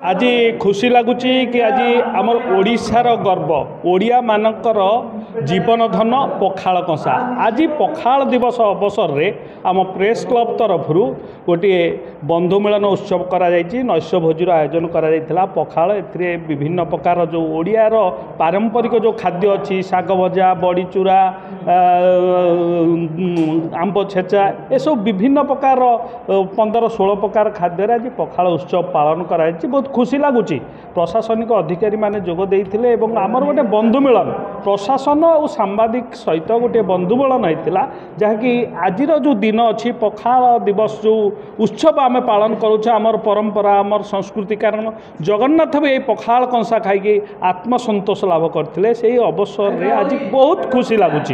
आज खुशी लगुच कि आज आमर ओडिशार गर्व ओडिया मानकर जीवन धन पखाल कंसा आज पखाल दिवस अवसर रे आम प्रेस क्लब तरफ गोटे बंधु मिलन उत्सव करा नैश भोजर आयोजन करा पखाल ए विभिन्न प्रकार जो ओडियार पारंपरिक जो खाद्य अच्छी शाग भजा बड़ी चूरा आंब छेचा ये सब विभिन्न प्रकार 15-16 प्रकार खाद्य आज पखाल उत्सव पालन करा बहुत खुशी लगुच प्रशासनिक अधिकारी माने जोग देइथिले एवं आमर गोटे बंधु मिलन प्रशासन और सांबादिक सहित गोटे बंधु मिलन होता जहाँकि आज जो दिन अच्छी पखाल दिवस जो उत्सव आम पालन करुचे आमर परंपरा आमर संस्कृति कारण जगन्नाथ भी पखाल कंसा खाई आत्मसंतोष लाभ करते से अवसर में आज बहुत खुशी लगुच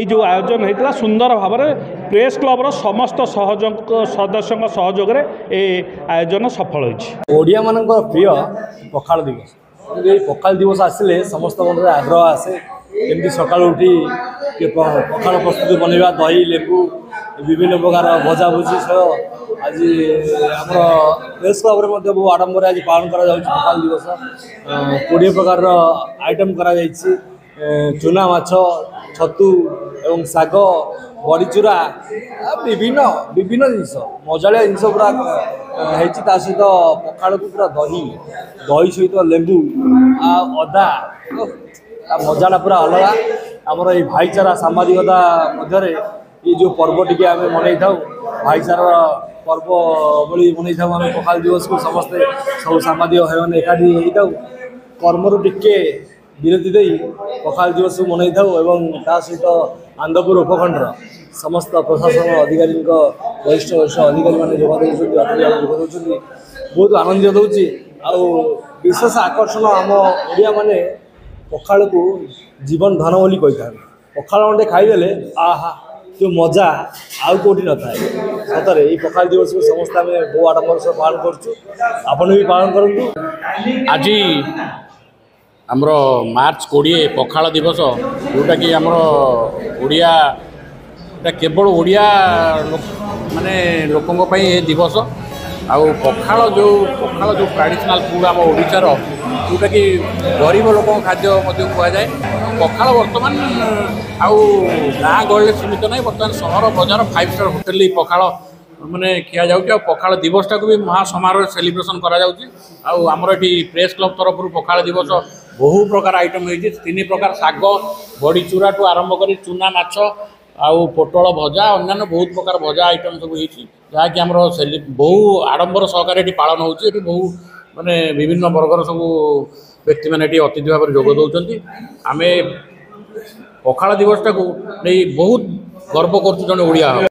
जो आयोजन होता सुंदर भाव में प्रेस क्लब समस्त सहयोग सदस्यों सहयोग आयोजन सफल हो ओडिया मान प्रिय पखाल दिवस पखाल दिवस आसिले समस्त मन आग्रह आसे एमती सका उठी पखाल प्रस्तुति बनवा दही लेबू विभिन्न प्रकार भजा भुजी सह आज आम प्रेस क्लब में बहु आडम्बर आज पालन करा पखाल दिवस 20 प्रकार आइटम करा चूना माछ छतु एवं साग बड़ीचूरा विभिन्न विभिन्न जिनस मजालिया जिनस पूरा सहित पखाल को पूरा दही दही सहित लेंबू अदा मजाटा पूरा अलग आमर ये भाईचारा सांबादिकता मध्य ये जो पर्व टी आम मन भाईचारा पर्व भली मन पखाल दिवस को समस्ते सब सांबादिक भाई मैंने एकाठी होता कर्मर टिके विरति दे पखाल दिवस को मन सहित आंदपुर उपखंडर समस्त प्रशासन अधिकारी वरिष्ठ वरिष्ठ अधिकारी मैंने जोग बहुत आनंद दूसरी विशेष आकर्षण आम ओडिया माने पखाल को जीवन धन बोली कही था पखाल अंडे खाईदे आहा जो मजा आउ कौटी न था सतरे ये पखाल दिवस को समस्त आम बहु आडम्बर सह पालन कर भी पालन करूँ आज आमर मार्च 20 पखाल दिवस जोटा कि आमर ओडिया केवल ओडिया माने लोकों ये दिवस आउ पखाल जो ट्रेडिशनल फूड आम ओडिशार जोटा कि गरीब लोक खाद्य कहुए पखाल बर्तमान आउ गाँ गहली सीमित ना बर्तमान सहर बजार 5 स्टार होटेल पखाल माने खिया जाऊँ पखाल दिवसटा को भी महा समारोह सेलिब्रेशन करा प्रेस क्लब तरफ पखाल दिवस बहु प्रकार आइटम होती 3 प्रकार शाग बड़ी चूरा टू आरंभ कर चूना माछ आउ पोटल भजा अन्य बहुत प्रकार भजा आइटम सब होती जहाँकि आम बहु आडम्बर सहकार ये पालन होती बहु माने विभिन्न वर्गर सब व्यक्ति मैंने अतिथि भाव में जोग दौरान आम पखाल दिवसटा को नहीं बहुत गर्व कर जन ओडिया।